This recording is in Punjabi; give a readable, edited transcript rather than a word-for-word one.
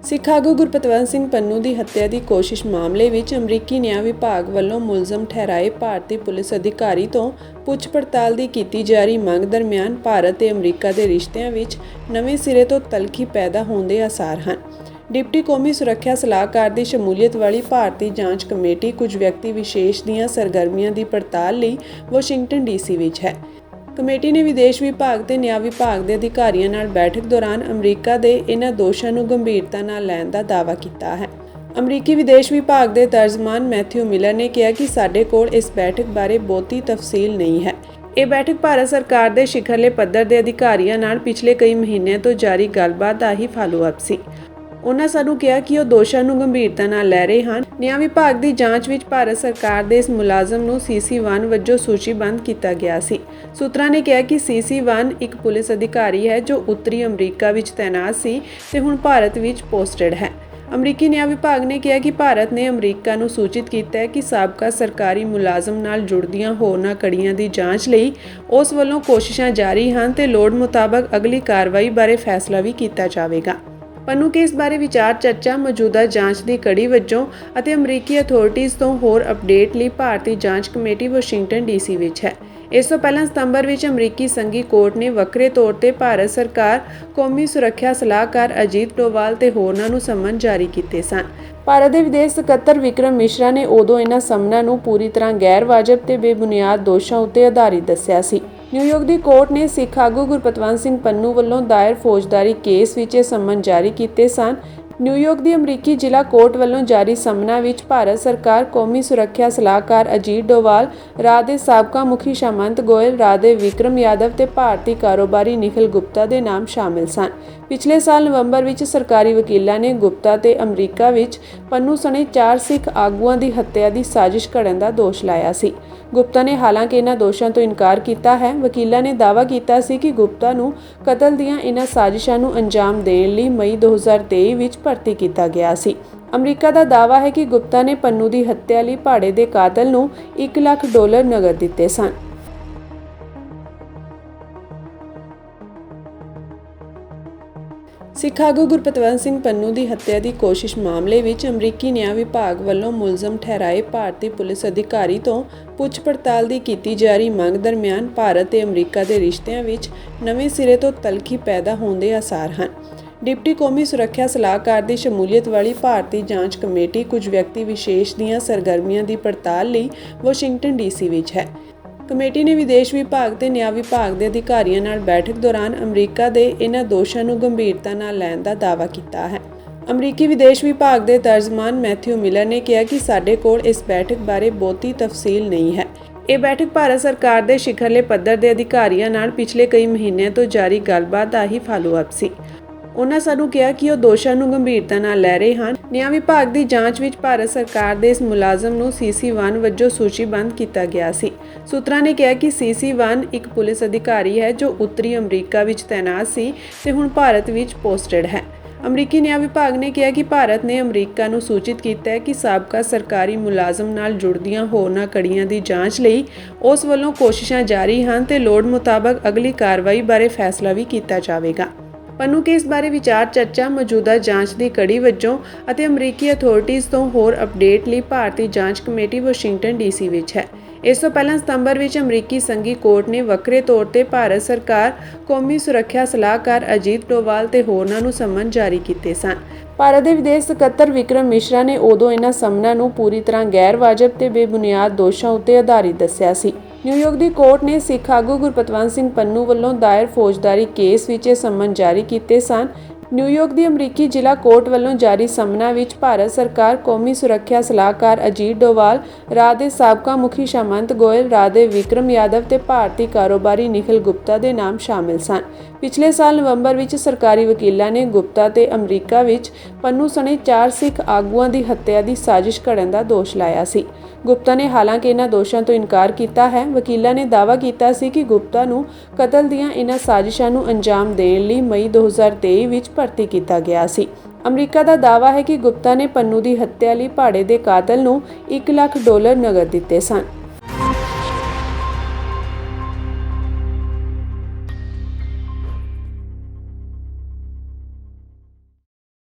ਸਿੱਖ ਆਗੂ ਗੁਰਪਤਵੰਤ ਸਿੰਘ ਪੰਨੂ ਦੀ ਹੱਤਿਆ ਦੀ ਕੋਸ਼ਿਸ਼ ਮਾਮਲੇ ਵਿੱਚ ਅਮਰੀਕੀ ਨਿਆਂ ਵਿਭਾਗ ਵੱਲੋਂ ਮੁਲਜ਼ਮ ਠਹਿਰਾਏ ਭਾਰਤੀ ਪੁਲਿਸ ਅਧਿਕਾਰੀ ਤੋਂ ਪੁੱਛ ਪੜਤਾਲ ਦੀ ਕੀਤੀ ਜਾ ਰਹੀ ਮੰਗ ਦਰਮਿਆਨ ਭਾਰਤ ਤੇ ਅਮਰੀਕਾ ਦੇ ਰਿਸ਼ਤਿਆਂ ਵਿੱਚ ਨਵੇਂ ਸਿਰੇ ਤੋਂ ਤਲਖੀ ਪੈਦਾ ਹੋਣ ਦੇ ਆਸਾਰ ਹਨ। ਡਿਪਟੀ ਕੌਮੀ ਸੁਰੱਖਿਆ ਸਲਾਹਕਾਰ ਦੀ ਸ਼ਮੂਲੀਅਤ ਵਾਲੀ ਭਾਰਤੀ ਜਾਂਚ ਕਮੇਟੀ ਕੁਝ ਵਿਅਕਤੀ ਵਿਸ਼ੇਸ਼ ਦੀਆਂ ਸਰਗਰਮੀਆਂ ਦੀ ਪੜਤਾਲ ਲਈ ਵਾਸ਼ਿੰਗਟਨ ਡੀਸੀ ਵਿੱਚ ਹੈ। ਕਮੇਟੀ ਨੇ ਵਿਦੇਸ਼ ਵਿਭਾਗ ਤੇ ਨਿਆਂ ਵਿਭਾਗ ਦੇ ਅਧਿਕਾਰੀਆਂ ਨਾਲ ਬੈਠਕ ਦੌਰਾਨ ਅਮਰੀਕਾ ਦੇ ਇਹਨਾਂ ਦੋਸ਼ਾਂ ਨੂੰ ਗੰਭੀਰਤਾ ਨਾਲ ਲੈਣ ਦਾ ਦਾਅਵਾ ਕੀਤਾ ਹੈ। ਅਮਰੀਕੀ ਵਿਦੇਸ਼ ਵਿਭਾਗ ਦੇ ਤਰਜਮਾਨ ਮੈਥਿਊ ਮਿਲਰ ਨੇ ਕਿਹਾ ਕਿ ਸਾਡੇ ਕੋਲ ਇਸ ਬੈਠਕ ਬਾਰੇ ਬਹੁਤੀ ਤਫਸੀਲ ਨਹੀਂ ਹੈ। ਇਹ ਬੈਠਕ ਭਾਰਤ ਸਰਕਾਰ ਦੇ ਸਿਖਰਲੇ ਪੱਧਰ ਦੇ ਅਧਿਕਾਰੀਆਂ ਨਾਲ ਪਿਛਲੇ ਕਈ ਮਹੀਨਿਆਂ ਤੋਂ ਜਾਰੀ ਗੱਲਬਾਤ ਦਾ ਹੀ ਫਾਲੋ-ਅਪ ਸੀ। ਉਨ੍ਹਾਂ ਸਾਨੂੰ ਕਿਹਾ ਕਿ ਉਹ ਦੋਸ਼ਾਂ ਨੂੰ ਗੰਭੀਰਤਾ ਨਾਲ ਲੈ ਰਹੇ ਹਨ। ਨਿਆਂ ਵਿਭਾਗ ਦੀ ਜਾਂਚ ਵਿੱਚ ਭਾਰਤ ਸਰਕਾਰ ਦੇ ਇਸ ਮੁਲਾਜ਼ਮ ਨੂੰ CC1 ਵਜੋਂ ਸੂਚੀਬੱਧ ਕੀਤਾ ਗਿਆ ਸੀ। ਸੂਤਰਾਂ ਨੇ ਕਿਹਾ ਕਿ CC1 ਇੱਕ ਪੁਲਿਸ ਅਧਿਕਾਰੀ ਹੈ ਜੋ ਉੱਤਰੀ ਅਮਰੀਕਾ ਵਿੱਚ ਤੈਨਾਤ ਸੀ ਤੇ ਹੁਣ ਭਾਰਤ ਵਿੱਚ ਪੋਸਟਡ ਹੈ। ਅਮਰੀਕੀ ਨਿਆਂ ਵਿਭਾਗ ਨੇ ਕਿਹਾ ਕਿ ਭਾਰਤ ਨੇ ਅਮਰੀਕਾ ਨੂੰ ਸੂਚਿਤ ਕੀਤਾ ਹੈ ਕਿ ਸਾਬਕਾ ਸਰਕਾਰੀ ਮੁਲਾਜ਼ਮ ਨਾਲ ਜੁੜਦੀਆਂ ਹੋਰਨਾਂ ਕੜੀਆਂ ਦੀ ਜਾਂਚ ਲਈ ਉਸ ਵੱਲੋਂ ਕੋਸ਼ਿਸ਼ਾਂ ਜਾਰੀ ਹਨ ਤੇ ਲੋੜ ਮੁਤਾਬਕ ਅਗਲੀ ਕਾਰਵਾਈ ਬਾਰੇ ਫੈਸਲਾ ਵੀ ਕੀਤਾ ਜਾਵੇਗਾ। ਪੰਨੂ ਕੇਸ ਬਾਰੇ ਵਿਚਾਰ ਚਰਚਾ ਮੌਜੂਦਾ ਜਾਂਚ ਦੀ ਕੜੀ ਵਜੋਂ ਅਤੇ ਅਮਰੀਕੀ ਅਥਾਰਟੀਜ਼ ਤੋਂ ਹੋਰ ਅਪਡੇਟ ਲਈ ਭਾਰਤੀ ਜਾਂਚ ਕਮੇਟੀ ਵਾਸ਼ਿੰਗਟਨ ਡੀਸੀ ਵਿੱਚ ਹੈ। ਇਸ ਤੋਂ ਪਹਿਲਾਂ ਸਤੰਬਰ ਵਿੱਚ ਅਮਰੀਕੀ ਸੰਘੀ ਕੋਰਟ ਨੇ ਵੱਖਰੇ ਤੌਰ ਤੇ ਭਾਰਤ ਸਰਕਾਰ, ਕੌਮੀ ਸੁਰੱਖਿਆ ਸਲਾਹਕਾਰ ਅਜੀਤ ਡੋਵਾਲ ਤੇ ਹੋਰਨਾਂ ਨੂੰ ਸੰਮਨ ਜਾਰੀ ਕੀਤੇ ਸਨ। ਭਾਰਤ ਦੇ ਵਿਦੇਸ਼ ਸਕੱਤਰ ਵਿਕਰਮ ਮਿਸ਼ਰਾ ਨੇ ਉਦੋਂ ਇਹਨਾਂ ਸੰਮਨਾਂ ਨੂੰ ਪੂਰੀ ਤਰ੍ਹਾਂ ਗੈਰ ਵਾਜਬ ਤੇ ਬੇਬੁਨਿਆਦ ਦੋਸ਼ਾਂ ਉੱਤੇ ਆਧਾਰਿਤ ਦੱਸਿਆ ਸੀ। ਨਿਊਯਾਰਕ ਦੀ ਕੋਰਟ ਨੇ ਸਿੱਖ ਆਗੂ ਗੁਰਪਤਵੰਤ ਸਿੰਘ ਪੰਨੂ ਵੱਲੋਂ ਦਾਇਰ ਫੌਜਦਾਰੀ ਕੇਸ ਵਿੱਚ ਇਹ ਸੰਮਨ ਜਾਰੀ ਕੀਤੇ ਸਨ। ਨਿਊਯਾਰਕ ਦੀ ਅਮਰੀਕੀ ਜ਼ਿਲ੍ਹਾ ਕੋਰਟ ਵੱਲੋਂ ਜਾਰੀ ਸੰਮਨਾਂ ਵਿੱਚ ਭਾਰਤ ਸਰਕਾਰ, ਕੌਮੀ ਸੁਰੱਖਿਆ ਸਲਾਹਕਾਰ ਅਜੀਤ ਡੋਵਾਲ, ਰਾਜ ਦੇ ਸਾਬਕਾ ਮੁਖੀ ਸਾਮੰਤ ਗੋਇਲ, ਰਾਜ ਦੇ ਵਿਕਰਮ ਯਾਦਵ ਤੇ ਭਾਰਤੀ ਕਾਰੋਬਾਰੀ ਨਿਖਿਲ ਗੁਪਤਾ ਦੇ ਨਾਮ ਸ਼ਾਮਿਲ ਸਨ। ਪਿਛਲੇ ਸਾਲ ਨਵੰਬਰ ਵਿੱਚ ਸਰਕਾਰੀ ਵਕੀਲਾਂ ਨੇ ਗੁਪਤਾ ਤੇ ਅਮਰੀਕਾ ਵਿੱਚ ਪੰਨੂ ਸਣੇ 4 ਸਿੱਖ ਆਗੂਆਂ ਦੀ ਹੱਤਿਆ ਦੀ ਸਾਜ਼ਿਸ਼ ਘੜਨ ਦਾ ਦੋਸ਼ ਲਾਇਆ ਸੀ। ਗੁਪਤਾ ਨੇ ਹਾਲਾਂਕਿ ਇਹਨਾਂ ਦੋਸ਼ਾਂ ਤੋਂ ਇਨਕਾਰ ਕੀਤਾ ਹੈ। ਵਕੀਲਾਂ ਨੇ ਦਾਅਵਾ ਕੀਤਾ ਸੀ ਕਿ ਗੁਪਤਾ ਨੂੰ ਕਤਲ ਦੀਆਂ ਇਹਨਾਂ ਸਾਜ਼ਿਸ਼ਾਂ ਨੂੰ ਅੰਜਾਮ ਦੇਣ ਲਈ ਮਈ 2023 ਵਿੱਚ ਭਰਤੀ ਕੀਤਾ ਗਿਆ ਸੀ। ਅਮਰੀਕਾ ਦਾ ਦਾਅਵਾ ਹੈ ਕਿ ਗੁਪਤਾ ਨੇ ਪੰਨੂ ਦੀ ਹੱਤਿਆ ਲਈ ਭਾੜੇ ਦੇ ਕਾਤਲ ਨੂੰ $1 ਲੱਖ ਨਗਦ ਦਿੱਤੇ ਸਨ। ਸਿੱਖ ਆਗੂ ਗੁਰਪਤਵੰਤ ਸਿੰਘ ਪੰਨੂ ਦੀ ਹੱਤਿਆ ਦੀ ਕੋਸ਼ਿਸ਼ ਮਾਮਲੇ ਵਿੱਚ ਅਮਰੀਕੀ ਨਿਆਂ ਵਿਭਾਗ ਵੱਲੋਂ ਮੁਲਜ਼ਮ ਠਹਿਰਾਏ ਭਾਰਤੀ ਪੁਲਿਸ ਅਧਿਕਾਰੀ ਤੋਂ ਪੁੱਛ ਪੜਤਾਲ ਦੀ ਕੀਤੀ ਜਾ ਰਹੀ ਮੰਗ ਦਰਮਿਆਨ ਭਾਰਤ ਤੇ ਅਮਰੀਕਾ ਦੇ ਰਿਸ਼ਤਿਆਂ ਵਿੱਚ ਨਵੇਂ ਸਿਰੇ ਤੋਂ ਤਲਖੀ ਪੈਦਾ ਹੋਣ ਦੇ ਆਸਾਰ ਹਨ। ਡਿਪਟੀ ਕੌਮੀ ਸੁਰੱਖਿਆ ਸਲਾਹਕਾਰ ਦੀ ਸ਼ਮੂਲੀਅਤ ਵਾਲੀ ਭਾਰਤੀ ਜਾਂਚ ਕਮੇਟੀ ਕੁਝ ਵਿਅਕਤੀ ਵਿਸ਼ੇਸ਼ ਦੀਆਂ ਸਰਗਰਮੀਆਂ ਦੀ ਪੜਤਾਲ ਲਈ ਵਾਸ਼ਿੰਗਟਨ ਡੀਸੀ ਵਿੱਚ ਹੈ। ਕਮੇਟੀ ਨੇ ਵਿਦੇਸ਼ ਵਿਭਾਗ ਤੇ ਨਿਆਂ ਵਿਭਾਗ ਦੇ ਅਧਿਕਾਰੀਆਂ ਨਾਲ ਬੈਠਕ ਦੌਰਾਨ ਅਮਰੀਕਾ ਦੇ ਇਹਨਾਂ ਦੋਸ਼ਾਂ ਨੂੰ ਗੰਭੀਰਤਾ ਨਾਲ ਲੈਣ ਦਾ ਦਾਅਵਾ ਕੀਤਾ ਹੈ। ਅਮਰੀਕੀ ਵਿਦੇਸ਼ ਵਿਭਾਗ ਦੇ ਤਰਜਮਾਨ ਮੈਥਿਊ ਮਿਲਰ ਨੇ ਕਿਹਾ ਕਿ ਸਾਡੇ ਕੋਲ ਇਸ ਬੈਠਕ ਬਾਰੇ ਬਹੁਤੀ ਤਫਸੀਲ ਨਹੀਂ ਹੈ। ਇਹ ਬੈਠਕ ਭਾਰਤ ਸਰਕਾਰ ਦੇ ਸਿਖਰਲੇ ਪੱਧਰ ਦੇ ਅਧਿਕਾਰੀਆਂ ਨਾਲ ਪਿਛਲੇ ਕਈ ਮਹੀਨਿਆਂ ਤੋਂ ਜਾਰੀ ਗੱਲਬਾਤ ਦਾ ਹੀ ਫਾਲੋ-ਅਪ ਸੀ। ਉਨ੍ਹਾਂ ਸਾਨੂੰ ਕਿਹਾ ਕਿ ਉਹ ਦੋਸ਼ਾਂ ਨੂੰ ਗੰਭੀਰਤਾ ਨਾਲ ਲੈ ਰਹੇ ਹਨ। ਨਿਆਂ ਵਿਭਾਗ ਦੀ ਜਾਂਚ ਵਿੱਚ ਭਾਰਤ ਸਰਕਾਰ ਦੇ ਇਸ ਮੁਲਾਜ਼ਮ ਨੂੰ CC1 ਵਜੋਂ ਸੂਚੀਬੱਧ ਕੀਤਾ ਗਿਆ ਸੀ। ਸੂਤਰਾਂ ਨੇ ਕਿਹਾ ਕਿ CC1 ਇੱਕ ਪੁਲਿਸ ਅਧਿਕਾਰੀ ਹੈ ਜੋ ਉੱਤਰੀ ਅਮਰੀਕਾ ਵਿੱਚ ਤੈਨਾਤ ਸੀ ਤੇ ਹੁਣ ਭਾਰਤ ਵਿੱਚ ਪੋਸਟਡ ਹੈ। ਅਮਰੀਕੀ ਨਿਆਂ ਵਿਭਾਗ ਨੇ ਕਿਹਾ ਕਿ ਭਾਰਤ ਨੇ ਅਮਰੀਕਾ ਨੂੰ ਸੂਚਿਤ ਕੀਤਾ ਹੈ ਕਿ ਸਾਬਕਾ ਸਰਕਾਰੀ ਮੁਲਾਜ਼ਮ ਨਾਲ ਜੁੜਦੀਆਂ ਹੋਰਨਾਂ ਕੜੀਆਂ ਦੀ ਜਾਂਚ ਲਈ ਉਸ ਵੱਲੋਂ ਕੋਸ਼ਿਸ਼ਾਂ ਜਾਰੀ ਹਨ ਤੇ ਲੋੜ ਮੁਤਾਬਕ ਅਗਲੀ ਕਾਰਵਾਈ ਬਾਰੇ ਫੈਸਲਾ ਵੀ ਕੀਤਾ ਜਾਵੇਗਾ। ਪੰਨੂ ਕੇਸ ਬਾਰੇ ਵਿਚਾਰ ਚਰਚਾ ਮੌਜੂਦਾ ਜਾਂਚ ਦੀ ਕੜੀ ਵਜੋਂ ਅਤੇ ਅਮਰੀਕੀ ਅਥਾਰਟੀਜ਼ ਤੋਂ ਹੋਰ ਅਪਡੇਟ ਲਈ ਭਾਰਤੀ ਜਾਂਚ ਕਮੇਟੀ ਵਾਸ਼ਿੰਗਟਨ ਡੀਸੀ ਵਿੱਚ ਹੈ। ਇਸ ਤੋਂ ਪਹਿਲਾਂ ਸਤੰਬਰ ਵਿੱਚ ਅਮਰੀਕੀ ਸੰਘੀ ਕੋਰਟ ਨੇ ਵੱਖਰੇ ਤੌਰ ਤੇ ਭਾਰਤ ਸਰਕਾਰ, ਕੌਮੀ ਸੁਰੱਖਿਆ ਸਲਾਹਕਾਰ ਅਜੀਤ ਡੋਵਾਲ ਤੇ ਹੋਰਨਾਂ ਨੂੰ ਸੰਮਨ ਜਾਰੀ ਕੀਤੇ ਸਨ। ਭਾਰਤ ਦੇ ਵਿਦੇਸ਼ ਸਕੱਤਰ ਵਿਕਰਮ ਮਿਸ਼ਰਾ ਨੇ ਉਦੋਂ ਇਹਨਾਂ ਸੰਮਨਾਂ ਨੂੰ ਪੂਰੀ ਤਰ੍ਹਾਂ ਗੈਰ ਵਾਜਬ ਤੇ ਬੇਬੁਨਿਆਦ ਦੋਸ਼ਾਂ ਉੱਤੇ ਆਧਾਰਿਤ ਦੱਸਿਆ ਸੀ। ਨਿਊਯਾਰਕ ਦੀ ਕੋਰਟ ਨੇ ਸਿੱਖ ਆਗੂ ਗੁਰਪਤਵੰਤ ਸਿੰਘ ਪੰਨੂ ਵੱਲੋਂ ਦਾਇਰ ਫੌਜਦਾਰੀ ਕੇਸ ਵਿੱਚ ਇਹ ਸੰਮਨ ਜਾਰੀ ਕੀਤੇ ਸਨ। ਨਿਊਯਾਰਕ ਦੀ ਅਮਰੀਕੀ ਜ਼ਿਲ੍ਹਾ ਕੋਰਟ ਵੱਲੋਂ ਜਾਰੀ ਸੰਮਨਾਂ ਵਿੱਚ ਭਾਰਤ ਸਰਕਾਰ, ਕੌਮੀ ਸੁਰੱਖਿਆ ਸਲਾਹਕਾਰ ਅਜੀਤ ਡੋਵਾਲ, ਰਾਜ ਦੇ ਸਾਬਕਾ ਮੁਖੀ ਸਾਮੰਤ ਗੋਇਲ, ਰਾਜ ਦੇ ਵਿਕਰਮ ਯਾਦਵ ਤੇ ਭਾਰਤੀ ਕਾਰੋਬਾਰੀ ਨਿਖਿਲ ਗੁਪਤਾ ਦੇ ਨਾਮ ਸ਼ਾਮਿਲ ਸਨ। ਪਿਛਲੇ ਸਾਲ ਨਵੰਬਰ ਵਿੱਚ ਸਰਕਾਰੀ ਵਕੀਲਾਂ ਨੇ ਗੁਪਤਾ ਤੇ ਅਮਰੀਕਾ ਵਿੱਚ ਪੰਨੂ ਸਣੇ 4 ਸਿੱਖ ਆਗੂਆਂ ਦੀ ਹੱਤਿਆ ਦੀ ਸਾਜ਼ਿਸ਼ ਘੜਨ ਦਾ ਦੋਸ਼ ਲਾਇਆ ਸੀ। ਗੁਪਤਾ ਨੇ ਹਾਲਾਂਕਿ ਇਹਨਾਂ ਦੋਸ਼ਾਂ ਤੋਂ ਇਨਕਾਰ ਕੀਤਾ ਹੈ। ਵਕੀਲਾਂ ਨੇ ਦਾਅਵਾ ਕੀਤਾ ਸੀ ਕਿ ਗੁਪਤਾ ਨੂੰ ਕਤਲ ਦੀਆਂ ਇਹਨਾਂ ਸਾਜ਼ਿਸ਼ਾਂ ਨੂੰ ਅੰਜਾਮ ਦੇਣ ਲਈ ਮਈ 2023 ਵਿੱਚ ਭਰਤੀ ਕੀਤਾ ਗਿਆ ਸੀ। ਅਮਰੀਕਾ ਦਾ ਦਾਅਵਾ ਹੈ ਕਿ ਗੁਪਤਾ ਨੇ ਪੰਨੂ ਦੀ ਹੱਤਿਆ ਲਈ ਭਾੜੇ ਦੇ ਕਾਤਲ ਨੂੰ $1 ਲੱਖ ਨਗਦ ਦਿੱਤੇ ਸਨ।